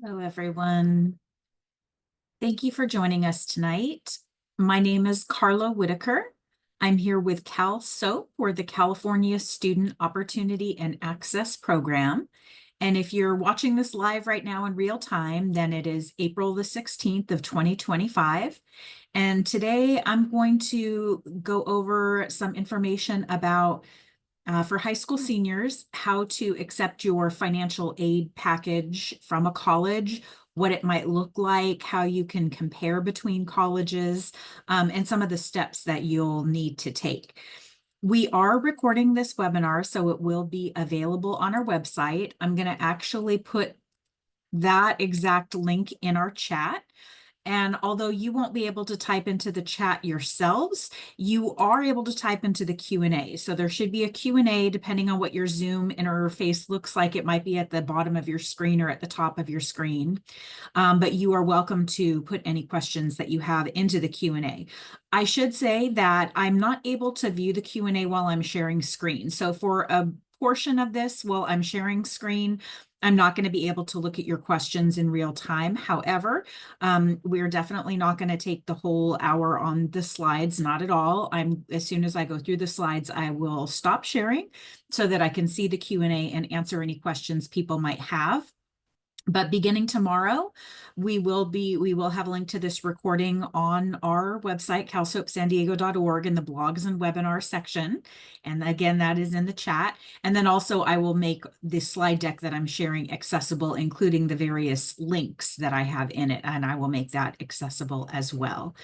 Hello, everyone. Thank you for joining us tonight. My name is Carla Whitaker. I'm here with CalSOAP, or the California Student Opportunity and Access Program. And if you're watching this live right now in real time, then it is April the 16th of 2025. And today I'm going to go over some information about for high school seniors, how to accept your financial aid package from a college, what it might look like, how you can compare between colleges, and some of the steps that you'll need to take. We are recording this webinar, so it will be available on our website. I'm going to actually put that exact link in our chat. And although you won't be able to type into the chat yourselves, you are able to type into the Q&A. So there should be a Q&A depending on what your Zoom interface looks like. It might be at the bottom of your screen or at the top of your screen. But you are welcome to put any questions that you have into the Q&A. I should say that I'm not able to view the Q&A while I'm sharing screen. So for a portion of this, while I'm sharing screen, I'm not going to be able to look at your questions in real time. However, we're definitely not going to take the whole hour on the slides, not at all. As soon as I go through the slides, I will stop sharing so that I can see the Q&A and answer any questions people might have. But beginning tomorrow, we will have a link to this recording on our website, calsoapsandiego.org, in the blogs and webinar section. And again, that is in the chat. And then also I will make this slide deck that I'm sharing accessible, including the various links that I have in it, and I will make that accessible as well.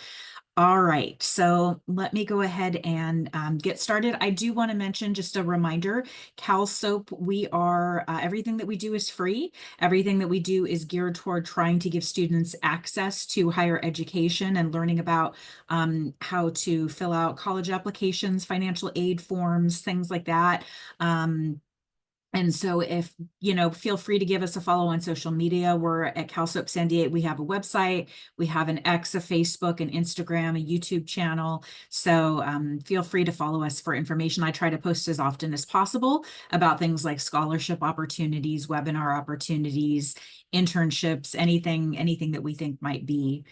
All right, so let me go ahead and get started. I do want to mention, just a reminder, CalSOAP, we are, everything that we do is free. Everything that we do is geared toward trying to give students access to higher education and learning about how to fill out college applications, financial aid forms, things like that. And so if, feel free to give us a follow on social media. We're at CalSOAP San Diego. We have a website, we have an X, a Facebook, an Instagram, a YouTube channel. So feel free to follow us for information. I try to post as often as possible about things like scholarship opportunities, webinar opportunities, internships, anything that we think might be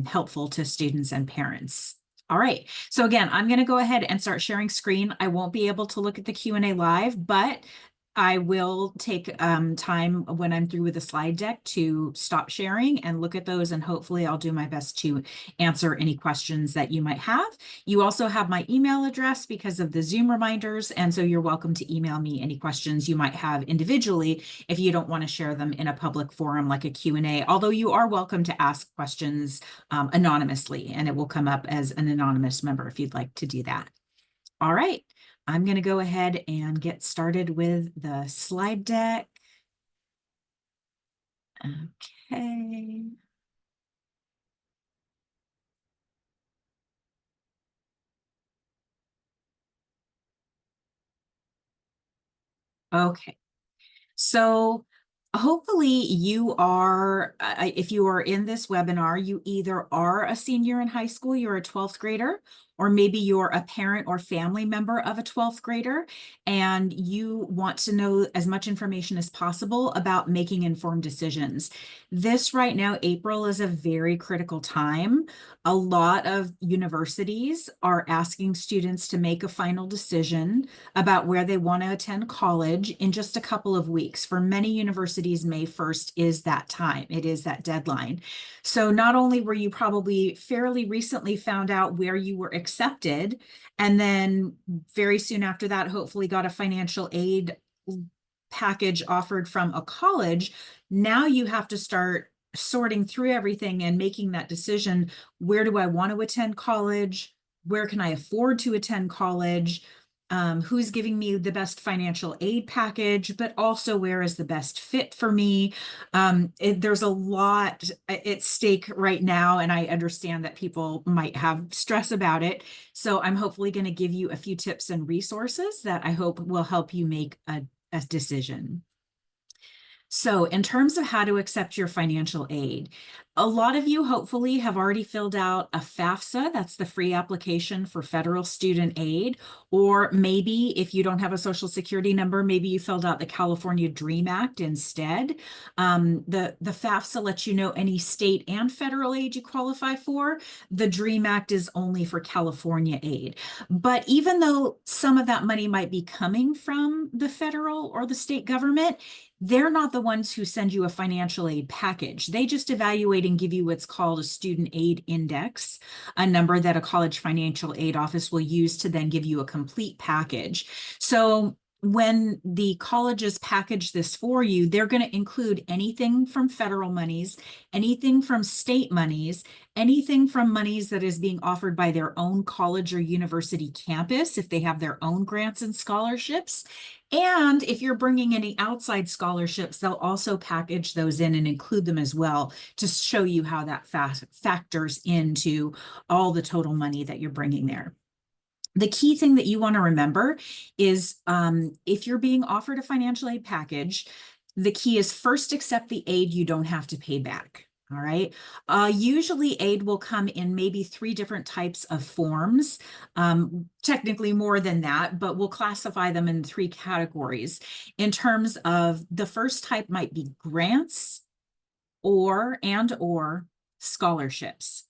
helpful to students and parents. All right, so again, I'm going to go ahead and start sharing screen. I won't be able to look at the Q&A live, but I will take time when I'm through with the slide deck to stop sharing and look at those, and hopefully I'll do my best to answer any questions that you might have. You also have my email address because of the Zoom reminders, and so you're welcome to email me any questions you might have individually if you don't want to share them in a public forum like a Q&A, although you are welcome to ask questions anonymously, and it will come up as an anonymous member if you'd like to do that. All right. I'm going to go ahead and get started with the slide deck. Okay. Okay. So hopefully you are, if you are in this webinar, you either are a senior in high school, you're a 12th grader, or maybe you're a parent or family member of a 12th grader, and you want to know as much information as possible about making informed decisions. This right now, April, is a very critical time. A lot of universities are asking students to make a final decision about where they want to attend college in just a couple of weeks. For many universities, May 1st is that time. It is that deadline. So not only were you probably fairly recently found out where you were accepted, and then very soon after that, hopefully got a financial aid package offered from a college, now you have to start sorting through everything and making that decision. Where do I want to attend college? Where can I afford to attend college? Who's giving me the best financial aid package, but also where is the best fit for me? There's a lot at stake right now, and I understand that people might have stress about it. So I'm hopefully going to give you a few tips and resources that I hope will help you make a decision. So in terms of how to accept your financial aid, a lot of you hopefully have already filled out a FAFSA, that's the free application for federal student aid, or maybe if you don't have a social security number, maybe you filled out the California DREAM Act instead. The FAFSA lets you know any state and federal aid you qualify for. The DREAM Act is only for California aid. But even though some of that money might be coming from the federal or the state government, they're not the ones who send you a financial aid package. They just evaluate and give you what's called a student aid index, a number that a college financial aid office will use to then give you a complete package. So when the colleges package this for you, they're going to include anything from federal monies, anything from state monies, anything from monies that is being offered by their own college or university campus, if they have their own grants and scholarships. And if you're bringing any outside scholarships, they'll also package those in and include them as well to show you how that factors into all the total money that you're bringing there. The key thing that you want to remember is if you're being offered a financial aid package, the key is first accept the aid you don't have to pay back. All right. Usually aid will come in maybe 3 different types of forms, technically more than that, but we'll classify them in 3 categories. In terms of the first type might be grants or scholarships.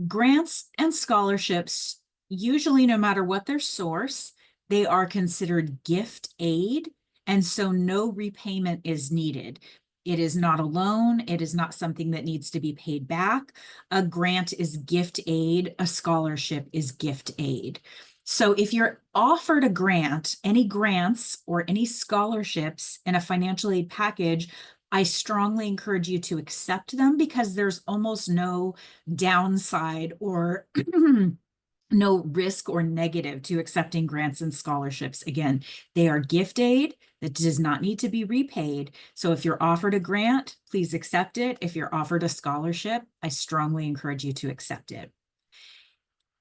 Grants and scholarships, usually no matter what their source, they are considered gift aid, and so no repayment is needed. It is not a loan. It is not something that needs to be paid back. A grant is gift aid. A scholarship is gift aid. So if you're offered a grant, any grants or any scholarships in a financial aid package, I strongly encourage you to accept them because there's almost no downside or no risk or negative to accepting grants and scholarships. Again, they are gift aid that does not need to be repaid. So if you're offered a grant, please accept it. If you're offered a scholarship, I strongly encourage you to accept it.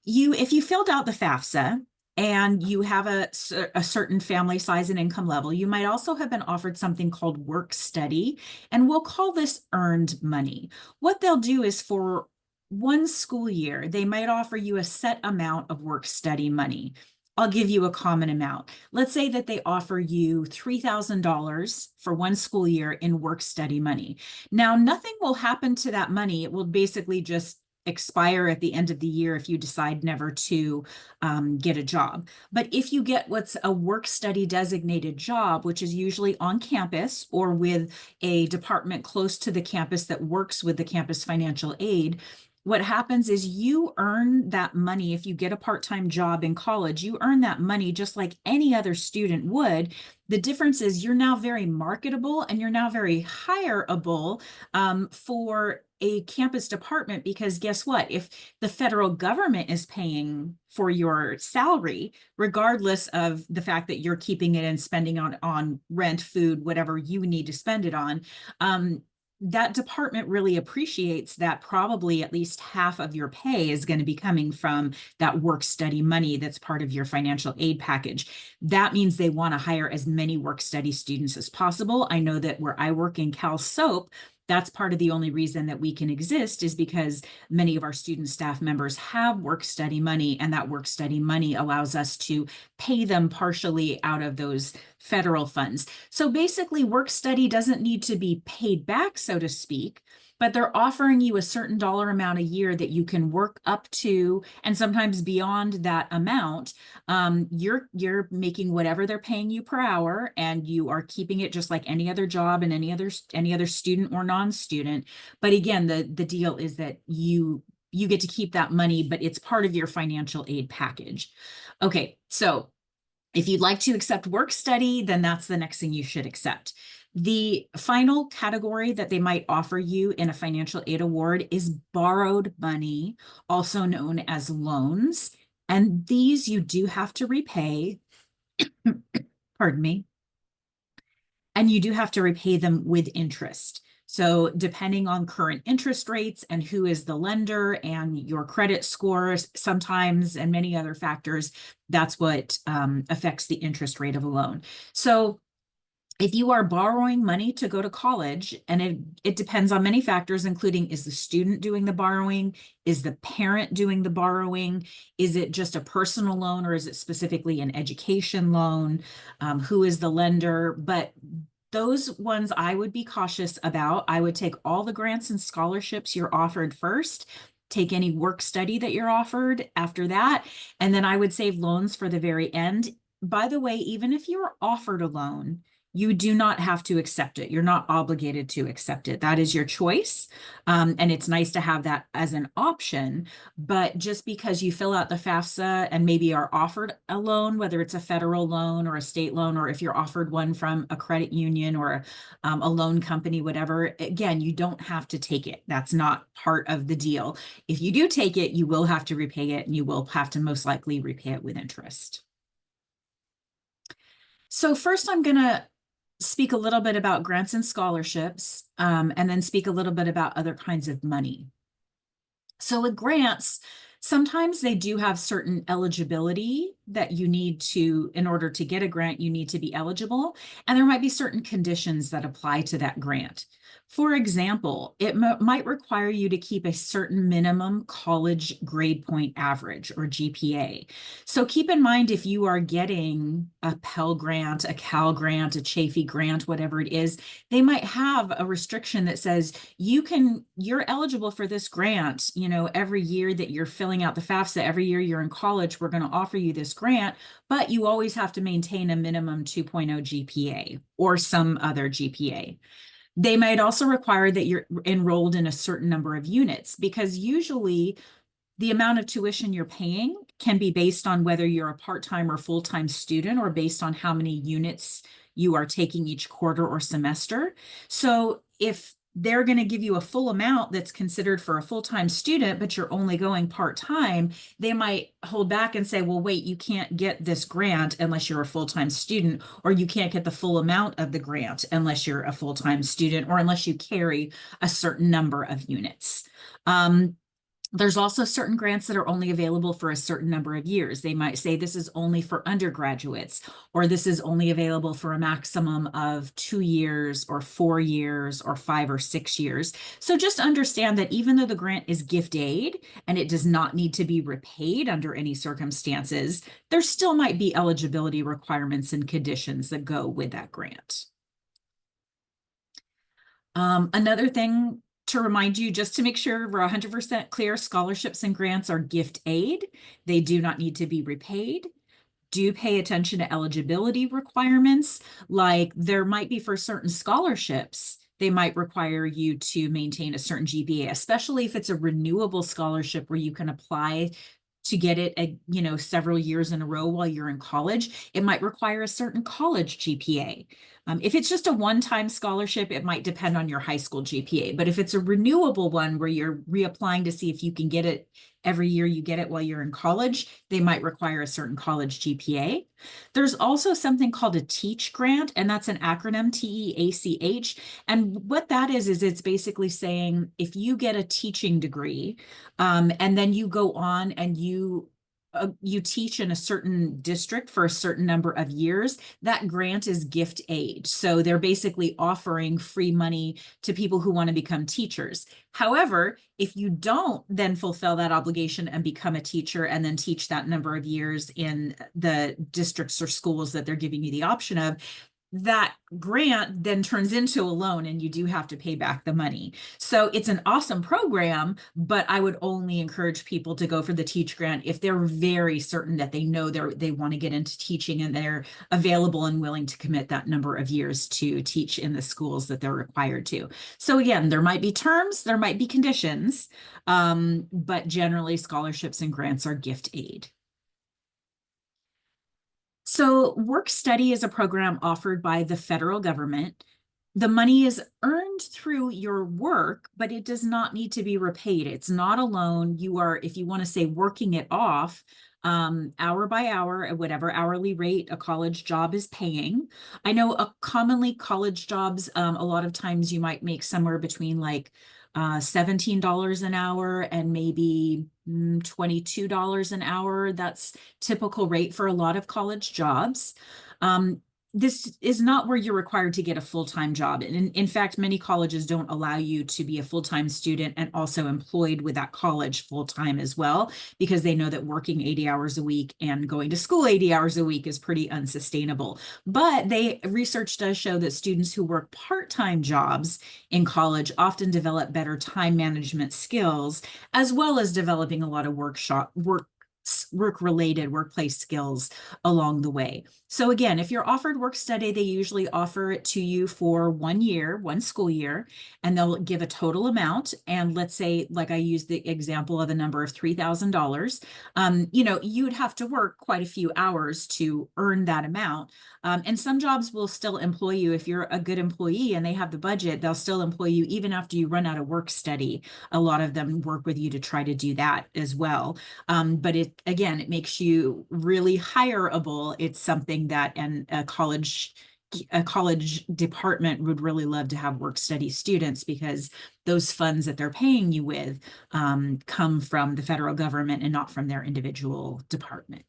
If you filled out the FAFSA and you have a certain family size and income level, you might also have been offered something called work study, and we'll call this earned money. What they'll do is for one school year, they might offer you a set amount of work study money. I'll give you a common amount. Let's say that they offer you $3,000 for one school year in work study money. Now, nothing will happen to that money. It will basically just expire at the end of the year if you decide never to get a job. But if you get what's a work study designated job, which is usually on campus or with a department close to the campus that works with the campus financial aid, what happens is you earn that money. If you get a part-time job in college, you earn that money just like any other student would. The difference is you're now very marketable and you're now very hireable for a campus department, because guess what? If the federal government is paying for your salary, regardless of the fact that you're keeping it and spending on rent, food, whatever you need to spend it on, that department really appreciates that probably at least half of your pay is going to be coming from that work study money that's part of your financial aid package. That means they want to hire as many work study students as possible. I know that where I work in Cal Soap, that's part of the only reason that we can exist is because many of our student staff members have work study money, and that work study money allows us to pay them partially out of those federal funds. So basically, work study doesn't need to be paid back, so to speak, but they're offering you a certain dollar amount a year that you can work up to, and sometimes beyond that amount. You're making whatever they're paying you per hour, and you are keeping it just like any other job and any other student or non-student. But again, the deal is that you get to keep that money, but it's part of your financial aid package. Okay, so if you'd like to accept work study, then that's the next thing you should accept. The final category that they might offer you in a financial aid award is borrowed money, also known as loans. And these you do have to repay, pardon me, and you do have to repay them with interest. So depending on current interest rates and who is the lender and your credit scores sometimes, and many other factors, that's what affects the interest rate of a loan. So If you are borrowing money to go to college, and it depends on many factors, including, is the student doing the borrowing? Is the parent doing the borrowing? Is it just a personal loan, or is it specifically an education loan? Who is the lender? But those ones I would be cautious about. I would take all the grants and scholarships you're offered first, take any work study that you're offered after that, and then I would save loans for the very end. By the way, even if you're offered a loan, you do not have to accept it. You're not obligated to accept it. That is your choice. And it's nice to have that as an option. But just because you fill out the FAFSA and maybe are offered a loan, whether it's a federal loan or a state loan, or if you're offered one from a credit union or a loan company, whatever, again, you don't have to take it. That's not part of the deal. If you do take it, you will have to repay it, and you will have to most likely repay it with interest. So first, I'm going to speak a little bit about grants and scholarships, and then speak a little bit about other kinds of money. So with grants, sometimes they do have certain eligibility that you need to, in order to get a grant, you need to be eligible, and there might be certain conditions that apply to that grant. For example, it might require you to keep a certain minimum college grade point average, or GPA. So keep in mind, if you are getting a Pell Grant, a Cal Grant, a Chafee Grant, whatever it is, they might have a restriction that says you're eligible for this grant, every year that you're filling out the FAFSA, every year you're in college, we're going to offer you this grant, but you always have to maintain a minimum 2.0 GPA or some other GPA. They might also require that you're enrolled in a certain number of units, because usually the amount of tuition you're paying can be based on whether you're a part-time or full-time student, or based on how many units you are taking each quarter or semester. So if they're going to give you a full amount that's considered for a full-time student, but you're only going part-time, they might hold back and say, well, wait, you can't get this grant unless you're a full-time student, or you can't get the full amount of the grant unless you're a full-time student, or unless you carry a certain number of units. There's also certain grants that are only available for a certain number of years. They might say this is only for undergraduates, or this is only available for a maximum of 2 years or 4 years or 5 or 6 years. So just understand that even though the grant is gift aid and it does not need to be repaid under any circumstances, there still might be eligibility requirements and conditions that go with that grant. Another thing to remind you, just to make sure we're 100% clear, scholarships and grants are gift aid. They do not need to be repaid. Do pay attention to eligibility requirements. Like, there might be, for certain scholarships, they might require you to maintain a certain GPA, especially if it's a renewable scholarship where you can apply to get it, several years in a row while you're in college. It might require a certain college GPA. If it's just a one-time scholarship, it might depend on your high school GPA. But if it's a renewable one where you're reapplying to see if you can get it every year you get it while you're in college, they might require a certain college GPA. There's also something called a TEACH grant, and that's an acronym, TEACH. And what that is it's basically saying, if you get a teaching degree, and then you go on and you teach in a certain district for a certain number of years, that grant is gift aid. So they're basically offering free money to people who want to become teachers. However, if you don't then fulfill that obligation and become a teacher and then teach that number of years in the districts or schools that they're giving you the option of, that grant then turns into a loan and you do have to pay back the money. So it's an awesome program, but I would only encourage people to go for the TEACH grant if they're very certain that they know they want to get into teaching and they're available and willing to commit that number of years to teach in the schools that they're required to. So again, there might be terms, there might be conditions, but generally scholarships and grants are gift aid. So work study is a program offered by the federal government. The money is earned through your work, but it does not need to be repaid. It's not a loan. You are, if you want to say, working it off hour by hour at whatever hourly rate a college job is paying. I know commonly college jobs, a lot of times you might make somewhere between like $17 an hour and maybe $22 an hour. That's typical rate for a lot of college jobs. this is not where you're required to get a full-time job. And in fact, many colleges don't allow you to be a full-time student and also employed with that college full-time as well, because they know that working 80 hours a week and going to school 80 hours a week is pretty unsustainable. But research does show that students who work part-time jobs in college often develop better time management skills, as well as developing a lot of work-related workplace skills along the way. So again, if you're offered work study, they usually offer it to you for 1 year, 1 school year, and they'll give a total amount. And let's say, like I used the example of a number of $3,000, you'd have to work quite a few hours to earn that amount. And some jobs will still employ you. If you're a good employee and they have the budget, they'll still employ you even after you run out of work study. A lot of them work with you to try to do that as well. But it makes you really hireable. It's something that a college department would really love to have work study students, because those funds that they're paying you with come from the federal government and not from their individual department.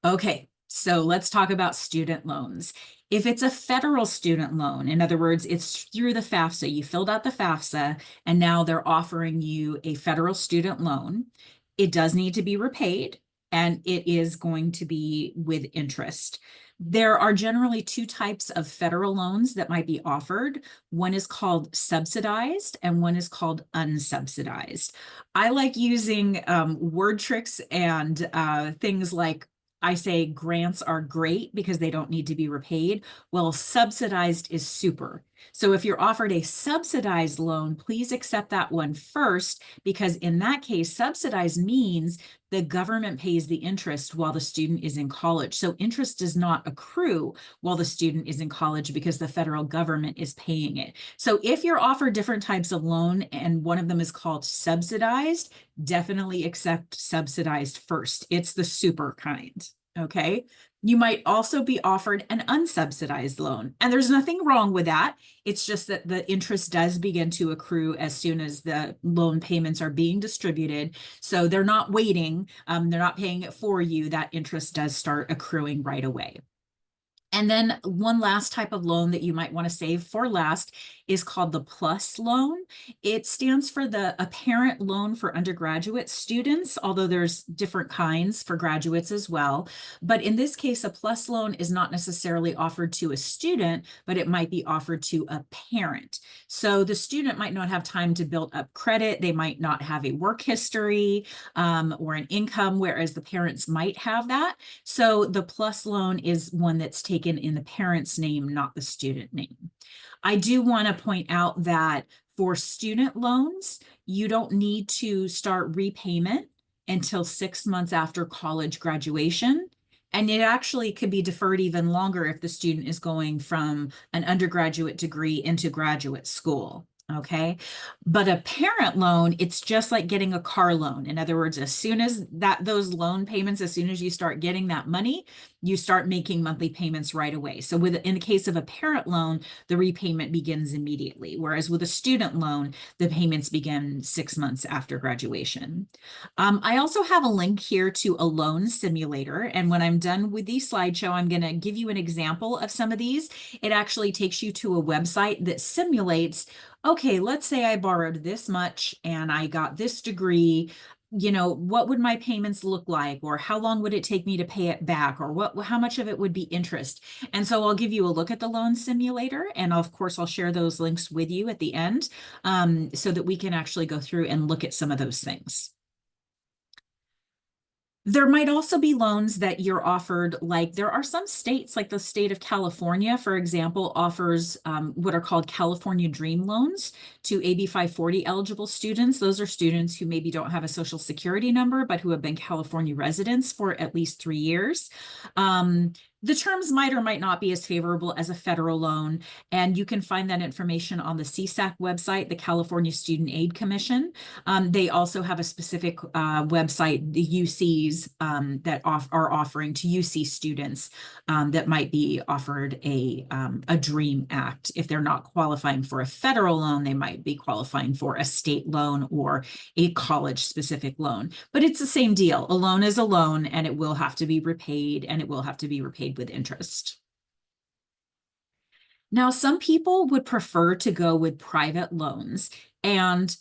Okay, so let's talk about student loans. If it's a federal student loan, in other words, it's through the FAFSA, you filled out the FAFSA and now they're offering you a federal student loan, it does need to be repaid and it is going to be with interest. There are generally 2 types of federal loans that might be offered. One is called subsidized and one is called unsubsidized. I like using word tricks and things like, I say grants are great because they don't need to be repaid. Well, subsidized is super. So if you're offered a subsidized loan, please accept that one first, because in that case, subsidized means the government pays the interest while the student is in college. So interest does not accrue while the student is in college because the federal government is paying it. So if you're offered different types of loan and one of them is called subsidized, definitely accept subsidized first. It's the super kind. Okay. You might also be offered an unsubsidized loan, and there's nothing wrong with that. It's just that the interest does begin to accrue as soon as the loan payments are being distributed. So they're not waiting, they're not paying it for you. That interest does start accruing right away. And then one last type of loan that you might want to save for last is called the PLUS loan. It stands for a parent loan for undergraduate students, although there's different kinds for graduates as well. But in this case, a PLUS loan is not necessarily offered to a student, but it might be offered to a parent. So the student might not have time to build up credit. They might not have a work history or an income, whereas the parents might have that. So the PLUS loan is one that's taken in the parent's name, not the student name. I do want to point out that for student loans, you don't need to start repayment until 6 months after college graduation. And it actually could be deferred even longer if the student is going from an undergraduate degree into graduate school. Okay. But a parent loan, it's just like getting a car loan. In other words, as soon as those loan payments, as soon as you start getting that money, you start making monthly payments right away. So in the case of a parent loan, the repayment begins immediately. Whereas with a student loan, the payments begin 6 months after graduation. I also have a link here to a loan simulator. And when I'm done with the slideshow, I'm going to give you an example of some of these. It actually takes you to a website that simulates, okay, let's say I borrowed this much and I got this degree, what would my payments look like? Or how long would it take me to pay it back? Or how much of it would be interest? And so I'll give you a look at the loan simulator. And of course, I'll share those links with you at the end so that we can actually go through and look at some of those things. There might also be loans that you're offered, like there are some states, like the state of California, for example, offers what are called California Dream Loans to AB 540 eligible students. Those are students who maybe don't have a social security number, but who have been California residents for at least 3 years. The terms might or might not be as favorable as a federal loan, and you can find that information on the CSAC website, the California Student Aid Commission. They also have a specific website, the UCs, that are offering to UC students that might be offered a DREAM Act. If they're not qualifying for a federal loan, they might be qualifying for a state loan or a college-specific loan. But it's the same deal. A loan is a loan, and it will have to be repaid, and it will have to be repaid repaid with interest. Now, some people would prefer to go with private loans, and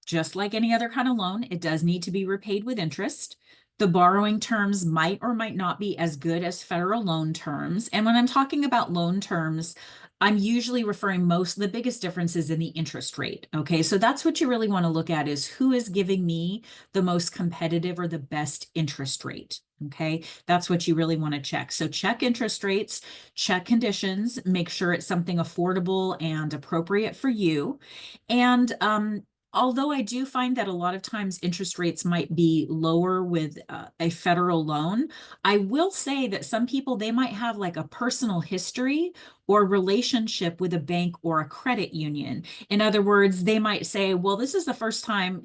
just like any other kind of loan, it does need to be repaid with interest. The borrowing terms might or might not be as good as federal loan terms. And when I'm talking about loan terms, I'm usually referring the biggest differences in the interest rate. Okay, so that's what you really want to look at, is who is giving me the most competitive or the best interest rate. Okay, that's what you really want to check. So check interest rates, check conditions, make sure it's something affordable and appropriate for you. And although I do find that a lot of times interest rates might be lower with a federal loan, I will say that some people, they might have like a personal history or relationship with a bank or a credit union. In other words, they might say, well, this is the first time,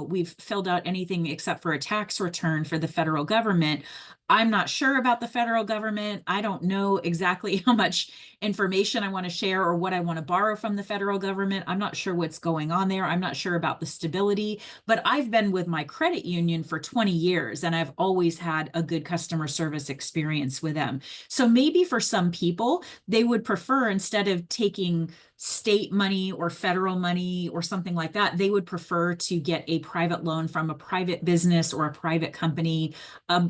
we've filled out anything except for a tax return for the federal government. I'm not sure about the federal government. I don't know exactly how much information I want to share or what I want to borrow from the federal government. I'm not sure what's going on there. I'm not sure about the stability, but I've been with my credit union for 20 years and I've always had a good customer service experience with them. So maybe for some people, they would prefer, instead of taking state money or federal money or something like that, they would prefer to get a private loan from a private business or a private company,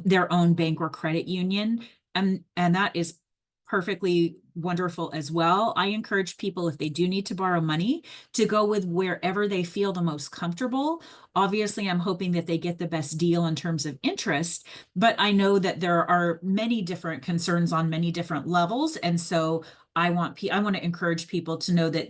their own bank or credit union. And that is perfectly wonderful as well. I encourage people, if they do need to borrow money, to go with wherever they feel the most comfortable. Obviously, I'm hoping that they get the best deal in terms of interest, but I know that there are many different concerns on many different levels. And so I want to encourage people to know that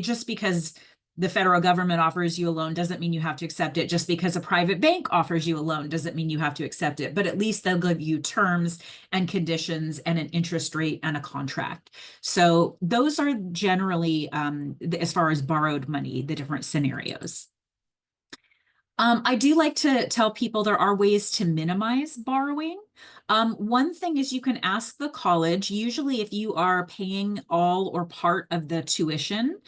just because the federal government offers you a loan doesn't mean you have to accept it. Just because a private bank offers you a loan doesn't mean you have to accept it, but at least they'll give you terms and conditions and an interest rate and a contract. So those are generally, as far as borrowed money, the different scenarios. I do like to tell people there are ways to minimize borrowing. One thing is, you can ask the college, usually if you are paying all or part of the tuition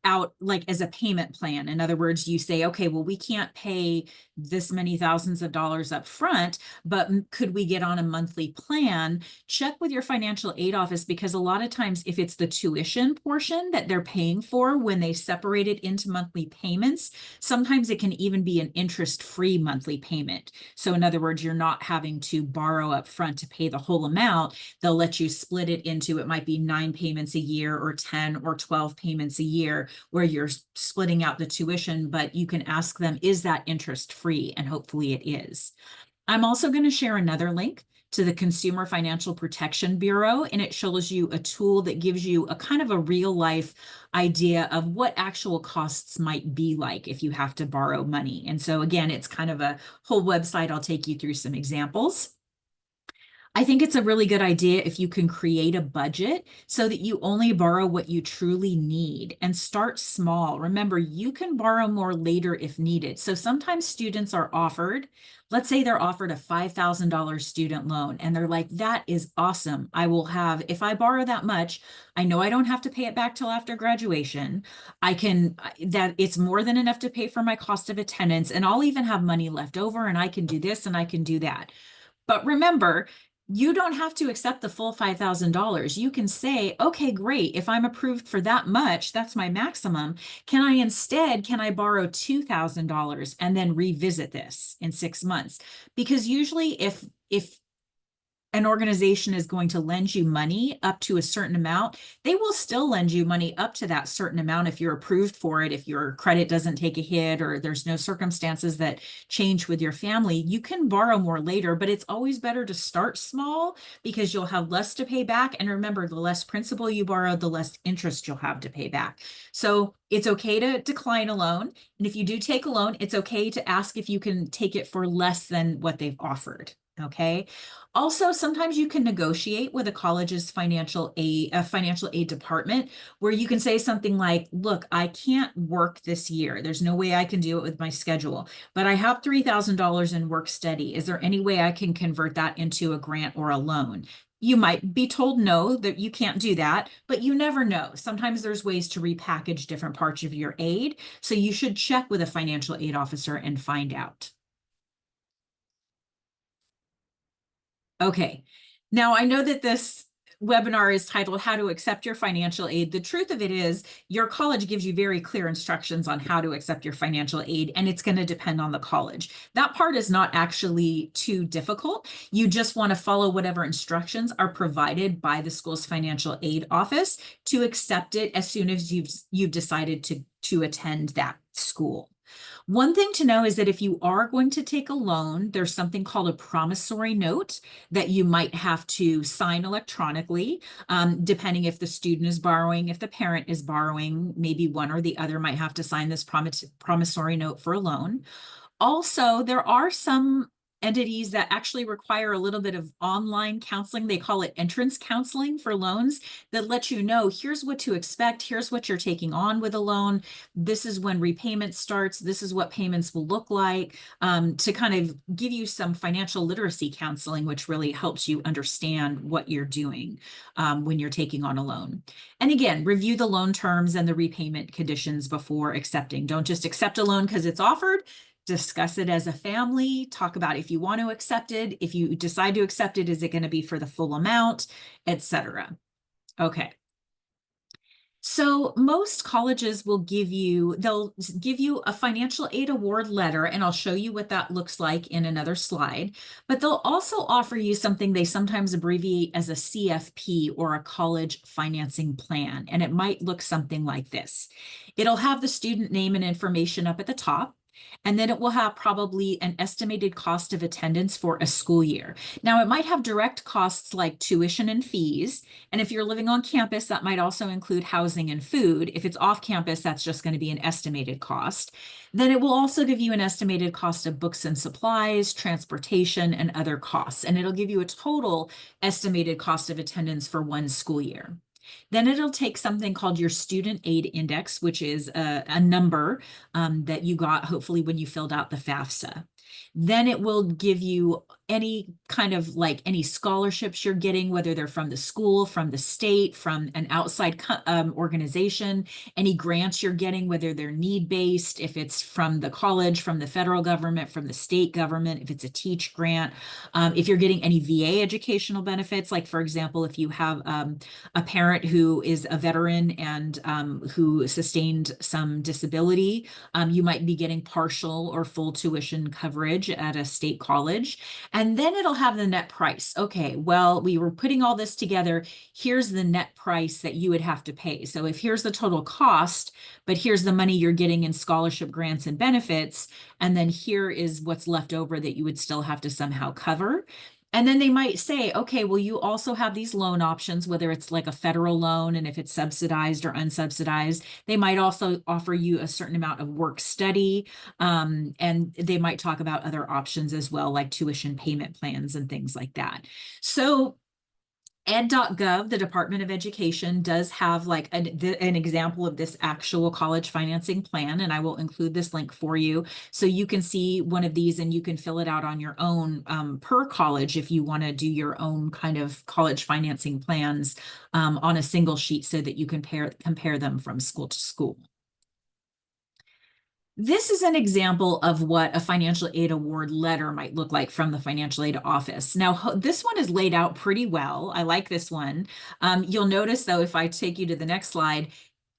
out like as a payment plan. In other words, you say, okay, well, we can't pay this many thousands of dollars up front, but could we get on a monthly plan? Check with your financial aid office, because a lot of times if it's the tuition portion that they're paying for, when they separate it into monthly payments, sometimes it can even be an interest-free monthly payment. So in other words, you're not having to borrow up front to pay the whole amount. They'll let you split it into, it might be 9 payments a year or 10 or 12 payments a year, where you're splitting out the tuition, but you can ask them, is that interest free? And hopefully it is. I'm also going to share another link to the Consumer Financial Protection Bureau, and it shows you a tool that gives you a kind of a real life idea of what actual costs might be like if you have to borrow money. And so again, it's kind of a whole website. I'll take you through some examples. I think it's a really good idea if you can create a budget so that you only borrow what you truly need, and start small. Remember, you can borrow more later if needed. So sometimes students are offered, let's say they're offered a $5,000 student loan, and they're like, that is awesome. I will have, if I borrow that much, I know I don't have to pay it back till after graduation. That it's more than enough to pay for my cost of attendance, and I'll even have money left over, and I can do this and I can do that. But remember, you don't have to accept the full $5,000. You can say, okay, great. If I'm approved for that much, that's my maximum. Can I borrow $2,000 and then revisit this in 6 months? Because usually if an organization is going to lend you money up to a certain amount, they will still lend you money up to that certain amount if you're approved for it, if your credit doesn't take a hit or there's no circumstances that change with your family. You can borrow more later, but it's always better to start small, because you'll have less to pay back. And remember, the less principal you borrow, the less interest you'll have to pay back. So it's okay to decline a loan. And if you do take a loan, it's okay to ask if you can take it for less than what they've offered. Okay. Also, sometimes you can negotiate with a college's financial aid department, where you can say something like, look, I can't work this year. There's no way I can do it with my schedule, but I have $3,000 in work study. Is there any way I can convert that into a grant or a loan? You might be told no, that you can't do that, but you never know. Sometimes there's ways to repackage different parts of your aid. So you should check with a financial aid officer and find out. Okay, Now, I know that this webinar is titled How to Accept Your Financial Aid. The truth of it is your college gives you very clear instructions on how to accept your financial aid, and it's going to depend on the college. That part is not actually too difficult. You just want to follow whatever instructions are provided by the school's financial aid office to accept it as soon as you've decided to attend that school. One thing to know is that if you are going to take a loan, there's something called a promissory note that you might have to sign electronically, depending if the student is borrowing, if the parent is borrowing, maybe one or the other might have to sign this promissory note for a loan. Also, there are some entities that actually require a little bit of online counseling. They call it entrance counseling for loans that let you know, here's what to expect. Here's what you're taking on with a loan. This is when repayment starts. This is what payments will look like, to kind of give you some financial literacy counseling, which really helps you understand what you're doing when you're taking on a loan. And again, review the loan terms and the repayment conditions before accepting. Don't just accept a loan because it's offered. Discuss it as a family, talk about if you want to accept it, if you decide to accept it, is it going to be for the full amount, etc. Okay. So most colleges will they'll give you a financial aid award letter, and I'll show you what that looks like in another slide, but they'll also offer you something they sometimes abbreviate as a CFP, or a college financing plan, and it might look something like this. It'll have the student name and information up at the top. And then it will have probably an estimated cost of attendance for a school year. Now, it might have direct costs like tuition and fees. And if you're living on campus, that might also include housing and food. If it's off campus, that's just going to be an estimated cost. Then it will also give you an estimated cost of books and supplies, transportation, and other costs. And it'll give you a total estimated cost of attendance for one school year. Then it'll take something called your student aid index, which is a number that you got hopefully when you filled out the FAFSA. Then it will give you any kind of like any scholarships you're getting, whether they're from the school, from the state, from an outside organization, any grants you're getting, whether they're need-based, if it's from the college, from the federal government, from the state government, if it's a teach grant, if you're getting any VA educational benefits, like for example, if you have a parent who is a veteran and who sustained some disability, you might be getting partial or full tuition coverage at a state college. And then it'll have the net price. Okay, well, we were putting all this together. Here's the net price that you would have to pay. So if here's the total cost, but here's the money you're getting in scholarship grants and benefits, and then here is what's left over that you would still have to somehow cover. And then they might say, okay, well, you also have these loan options, whether it's like a federal loan and if it's subsidized or unsubsidized. They might also offer you a certain amount of work study. And they might talk about other options as well, like tuition payment plans and things like that. So ed.gov, the Department of Education, does have like an example of this actual college financing plan, and I will include this link for you so you can see one of these and you can fill it out on your own per college if you want to do your own kind of college financing plans on a single sheet so that you can compare them from school to school. This is an example of what a financial aid award letter might look like from the financial aid office. Now, this one is laid out pretty well. I like this one. You'll notice, though, if I take you to the next slide,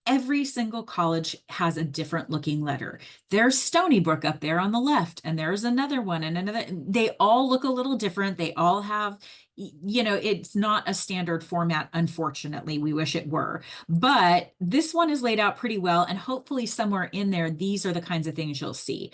every single college has a different looking letter. There's Stony Brook up there on the left, and there's another one and another. They all look a little different. They all have, you know, it's not a standard format, unfortunately. We wish it were. But this one is laid out pretty well, and hopefully somewhere in there, these are the kinds of things you'll see.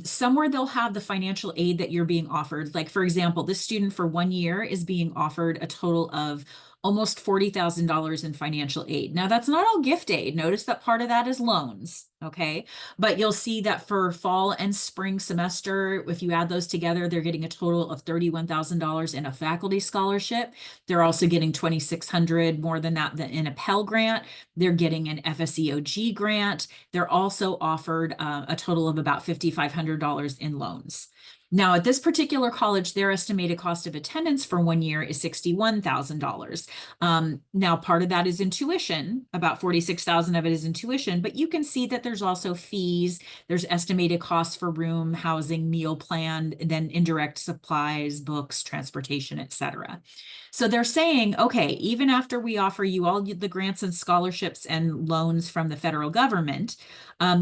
Somewhere they'll have the financial aid that you're being offered. Like, for example, this student for 1 year is being offered a total of almost $40,000 in financial aid. Now, that's not all gift aid. Notice that part of that is loans, okay? But you'll see that for fall and spring semester, if you add those together, they're getting a total of $31,000 in a faculty scholarship. They're also getting $2,600 more than that in a Pell Grant. They're getting an FSEOG grant. They're also offered a total of about $5,500 in loans. Now, at this particular college, their estimated cost of attendance for 1 year is $61,000. Now, part of that is in tuition, about 46,000 of it is in tuition, but you can see that there's also fees, there's estimated costs for room, housing, meal plan, then indirect supplies, books, transportation, etc. So they're saying, okay, even after we offer you all the grants and scholarships and loans from the federal government,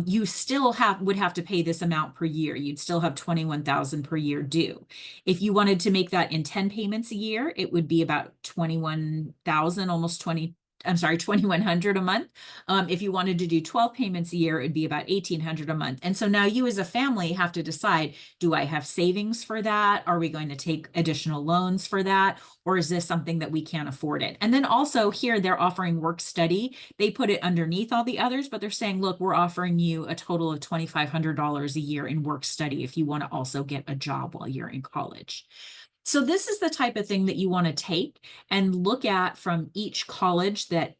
you still would have to pay this amount per year. You'd still have 21,000 per year due. If you wanted to make that in 10 payments a year, it would be about 21,000, almost 2,100 a month. If you wanted to do 12 payments a year, it'd be about 1,800 a month. And so now you as a family have to decide, do I have savings for that? Are we going to take additional loans for that? Or is this something that we can't afford it? And then also here, they're offering work study. They put it underneath all the others, but they're saying, look, we're offering you a total of $2,500 a year in work study if you want to also get a job while you're in college. So this is the type of thing that you want to take and look at from each college that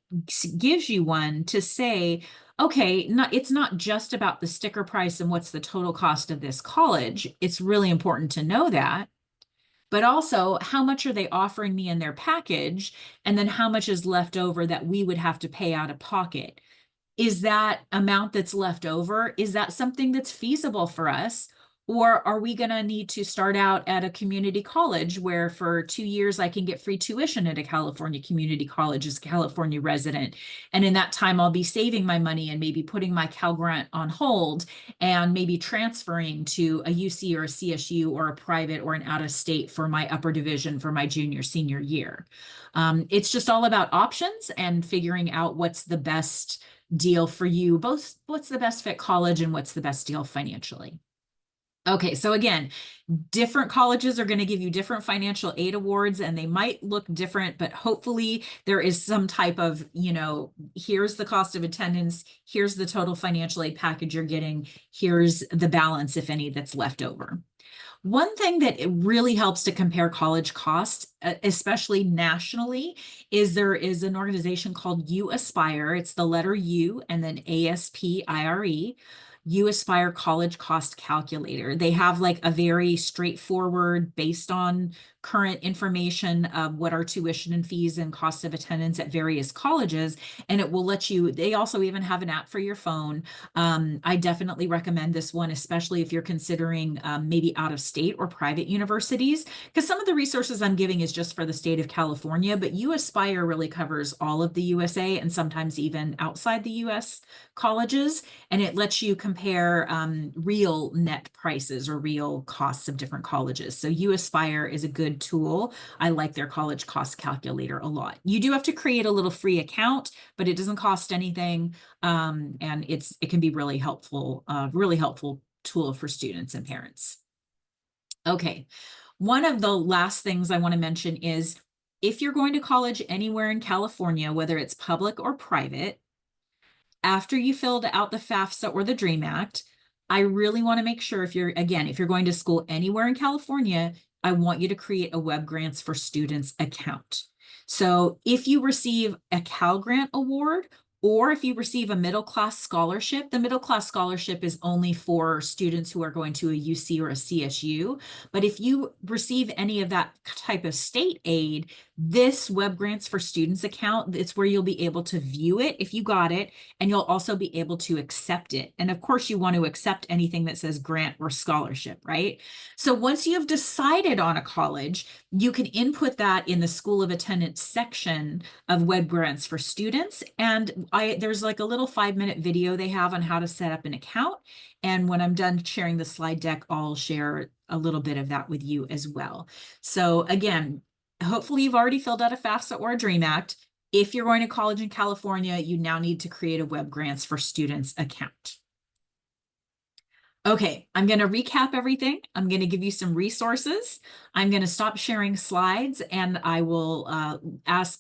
gives you one to say, okay, it's not just about the sticker price and what's the total cost of this college. It's really important to know that. But also, how much are they offering me in their package? And then how much is left over that we would have to pay out of pocket? Is that amount that's left over, is that something that's feasible for us? Or are we going to need to start out at a community college where for 2 years I can get free tuition at a California community college as a California resident? And in that time, I'll be saving my money and maybe putting my Cal Grant on hold and maybe transferring to a UC or a CSU or a private or an out of state for my upper division for my junior, senior year. It's just all about options and figuring out what's the best deal for you, both what's the best fit college and what's the best deal financially. Okay, so again, different colleges are going to give you different financial aid awards and they might look different, but hopefully there is some type of, here's the cost of attendance, here's the total financial aid package you're getting, here's the balance, if any, that's left over. One thing that it really helps to compare college costs, especially nationally, is there is an organization called U Aspire. It's the letter U and then ASPIRE. U Aspire College Cost Calculator. They have like a very straightforward, based on current information of what are tuition and fees and cost of attendance at various colleges. And it will let you, they also even have an app for your phone. I definitely recommend this one, especially if you're considering maybe out of state or private universities, because some of the resources I'm giving is just for the state of California, but U Aspire really covers all of the USA and sometimes even outside the US colleges. And it lets you compare real net prices or real costs of different colleges. So U Aspire is a good tool. I like their college cost calculator a lot. You do have to create a little free account, but it doesn't cost anything. And it can be really helpful tool for students and parents. Okay, one of the last things I want to mention is if you're going to college anywhere in California, whether it's public or private, after you filled out the FAFSA or the DREAM Act, I really want to make sure if you're going to school anywhere in California, I want you to create a Web Grants for Students account. So if you receive a Cal Grant award, or if you receive a middle class scholarship, the middle class scholarship is only for students who are going to a UC or a CSU. But if you receive any of that type of state aid, this Web Grants for Students account, it's where you'll be able to view it if you got it, and you'll also be able to accept it. And of course, you want to accept anything that says grant or scholarship, right? So once you have decided on a college, you can input that in the School of Attendance section of Web Grants for Students. And there's like a little 5-minute video they have on how to set up an account. And when I'm done sharing the slide deck, I'll share a little bit of that with you as well. So again, hopefully you've already filled out a FAFSA or a DREAM Act. If you're going to college in California, you now need to create a Web Grants for Students account. Okay, I'm going to recap everything. I'm going to give you some resources. I'm going to stop sharing slides and I will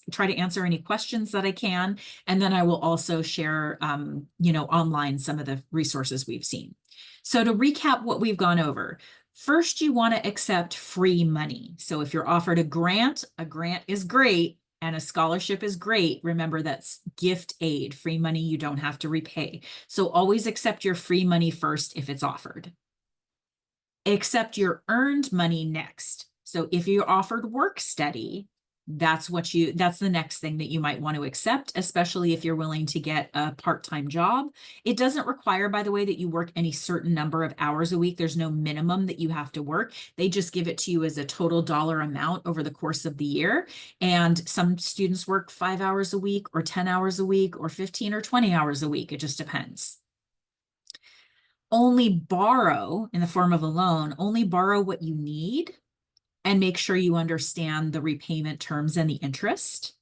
try to answer any questions that I can. And then I will also share, online some of the resources we've seen. So to recap what we've gone over, first, you want to accept free money. So if you're offered a grant is great. And a scholarship is great. Remember, that's gift aid, free money you don't have to repay. So always accept your free money first if it's offered. accept your earned money next. So if you're offered work study, that's the next thing that you might want to accept, especially if you're willing to get a part-time job. It doesn't require, by the way, that you work any certain number of hours a week. There's no minimum that you have to work. They just give it to you as a total dollar amount over the course of the year. And some students work 5 hours a week or 10 hours a week or 15 or 20 hours a week. It just depends. Only borrow in the form of a loan, only borrow what you need, and make sure you understand the repayment terms and the interest.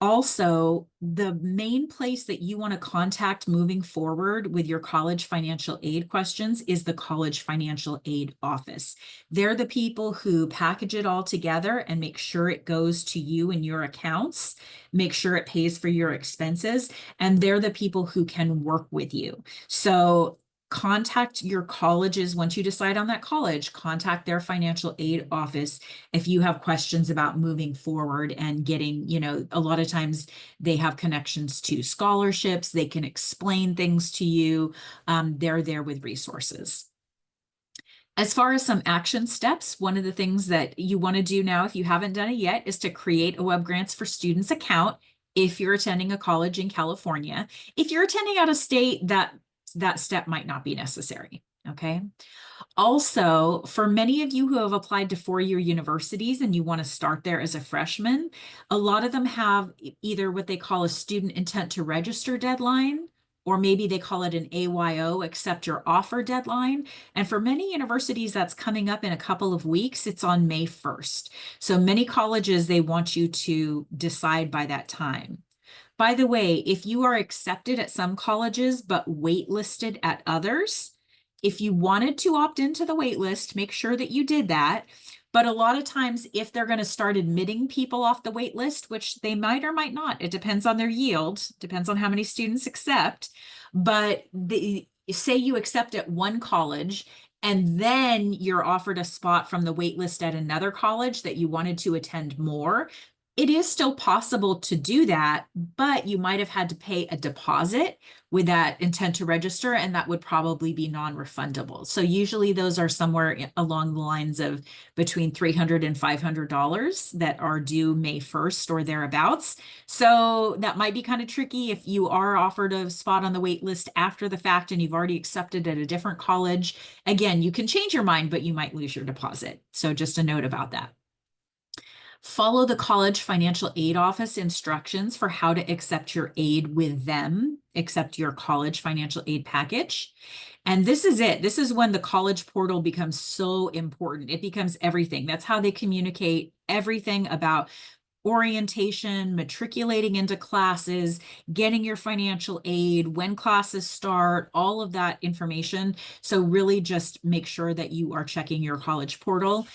Also, the main place that you want to contact moving forward with your college financial aid questions is the College Financial Aid Office. They're the people who package it all together and make sure it goes to you and your accounts, make sure it pays for your expenses, and they're the people who can work with you. So contact your colleges. Once you decide on that college, contact their financial aid office if you have questions about moving forward and getting, a lot of times they have connections to scholarships. They can explain things to you. They're there with resources. As far as some action steps, one of the things that you want to do now, if you haven't done it yet, is to create a Web Grants for Students account if you're attending a college in California. If you're attending out of state, that step might not be necessary, okay? Also, for many of you who have applied to four-year universities and you want to start there as a freshman, a lot of them have either what they call a student intent to register deadline, or maybe they call it an AYO, accept your offer deadline. And for many universities, that's coming up in a couple of weeks. It's on May 1st. So many colleges, they want you to decide by that time. By the way, if you are accepted at some colleges but waitlisted at others, if you wanted to opt into the wait list, make sure that you did that. But a lot of times, if they're going to start admitting people off the wait list, which they might or might not, it depends on their yield, depends on how many students accept. But say you accept at one college and then you're offered a spot from the wait list at another college that you wanted to attend more, it is still possible to do that, but you might have had to pay a deposit with that intent to register, and that would probably be non-refundable. So usually those are somewhere along the lines of between $300 and $500 that are due May 1st or thereabouts. So that might be kind of tricky if you are offered a spot on the wait list after the fact and you've already accepted at a different college. Again, you can change your mind, but you might lose your deposit. So just a note about that. Follow the College Financial Aid Office instructions for how to accept your aid with them, accept your college financial aid package. And this is it. This is when the college portal becomes so important. It becomes everything. That's how they communicate everything about orientation, matriculating into classes, getting your financial aid, when classes start, all of that information. So really just make sure that you are checking your college portal.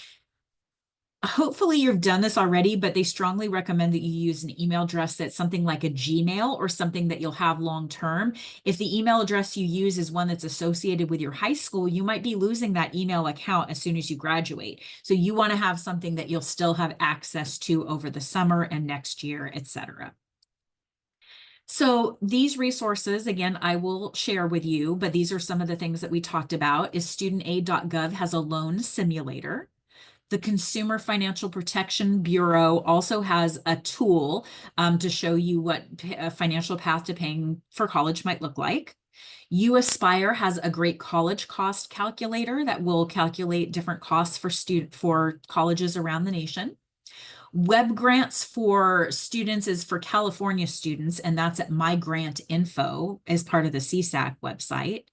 Hopefully you've done this already, but they strongly recommend that you use an email address that's something like a Gmail or something that you'll have long term. If the email address you use is one that's associated with your high school, you might be losing that email account as soon as you graduate. So you want to have something that you'll still have access to over the summer and next year, etc. So these resources, again, I will share with you, but these are some of the things that we talked about. Is studentaid.gov has a loan simulator. The Consumer Financial Protection Bureau also has a tool to show you what a financial path to paying for college might look like. U Aspire has a great college cost calculator that will calculate different costs for colleges around the nation. Web Grants for Students is for California students, and that's at My Grant Info as part of the CSAC website.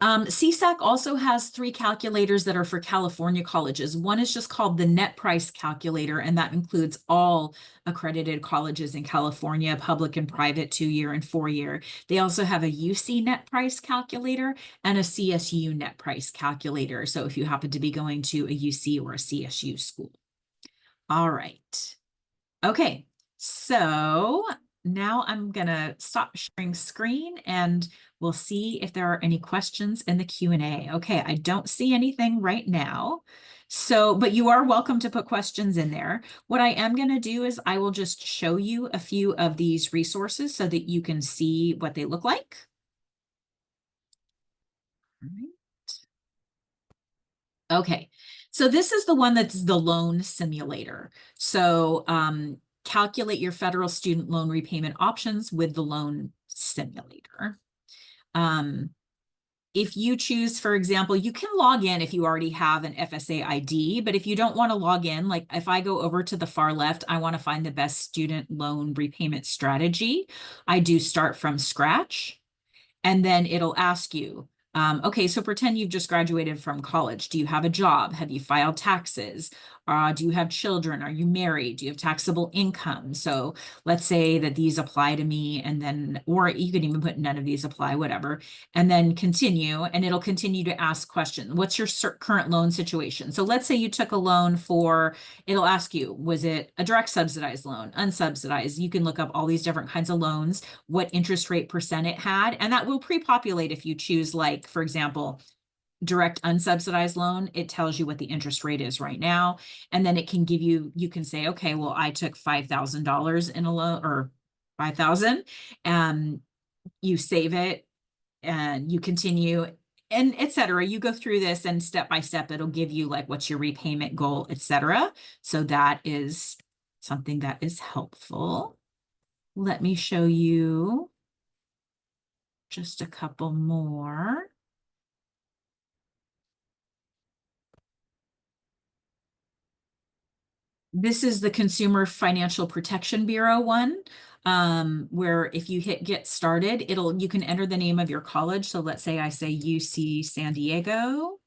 CSAC also has 3 calculators that are for California colleges. One is just called the Net Price Calculator, and that includes all accredited colleges in California, public and private, 2-year and 4-year. They also have a UC Net Price Calculator and a CSU Net Price Calculator. So if you happen to be going to a UC or a CSU school. All right. Okay, so now I'm gonna stop sharing screen and we'll see if there are any questions in the Q&A. Okay, I don't see anything right now. So, but you are welcome to put questions in there. What I am gonna do is I will just show you a few of these resources so that you can see what they look like. All right. Okay, so this is the one that's the loan simulator. So calculate your federal student loan repayment options with the loan simulator. Um, if you choose, for example, you can log in if you already have an FSA ID, but if you don't want to log in, like if I go over to the far left, I want to find the best student loan repayment strategy. I do start from scratch. And then it'll ask you, okay, so pretend you've just graduated from college. Do you have a job? Have you filed taxes? Do you have children? Are you married? Do you have taxable income? So let's say that these apply to me, and then, or you could even put none of these apply, whatever, and then continue, and it'll continue to ask questions. What's your current loan situation? So let's say you took a loan for, it'll ask you, was it a direct subsidized loan, unsubsidized? You can look up all these different kinds of loans, what interest rate percent it had, and that will pre-populate if you choose, like, for example, direct unsubsidized loan, it tells you what the interest rate is right now. And then it can give you, you can say, okay, well, I took $5,000 in a loan, or 5,000, and you save it and you continue, and etc. You go through this, and step by step, it'll give you like what's your repayment goal, etc. So that is something that is helpful. Let me show you just a couple more. This is the Consumer Financial Protection Bureau one, where if you hit get started, you can enter the name of your college. So let's say I say UC San Diego,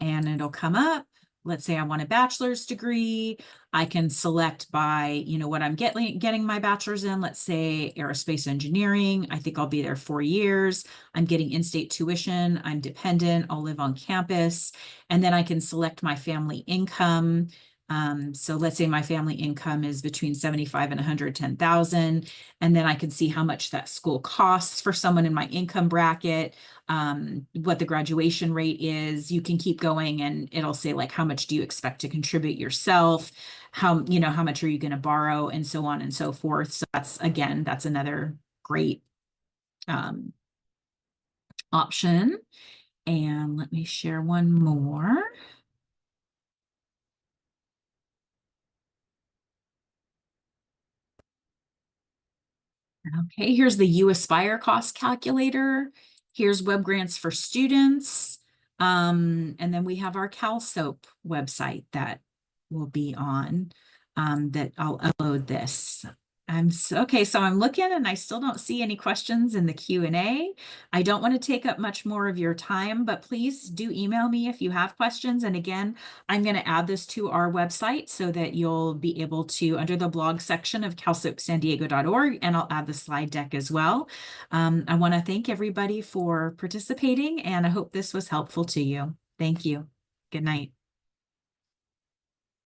and it'll come up. Let's say I want a bachelor's degree. I can select by, what I'm getting my bachelor's in. Let's say aerospace engineering. I think I'll be there 4 years. I'm getting in-state tuition. I'm dependent. I'll live on campus. And then I can select my family income. So let's say my family income is between 75 and 110,000. And then I can see how much that school costs for someone in my income bracket, what the graduation rate is. You can keep going, and it'll say like, how much do you expect to contribute yourself? How much are you going to borrow, and so on and so forth. So that's another great option. And let me share one more. Okay, here's the U Aspire cost calculator. Here's web grants for students. And then we have our CalSOAP website that will be on, that I'll upload this. Okay, so I'm looking, and I still don't see any questions in the Q&A. I don't want to take up much more of your time, but please do email me if you have questions. And again, I'm going to add this to our website so that you'll be able to, under the blog section of calsoapsandiego.org, and I'll add the slide deck as well. I want to thank everybody for participating, and I hope this was helpful to you. Thank you. Good night.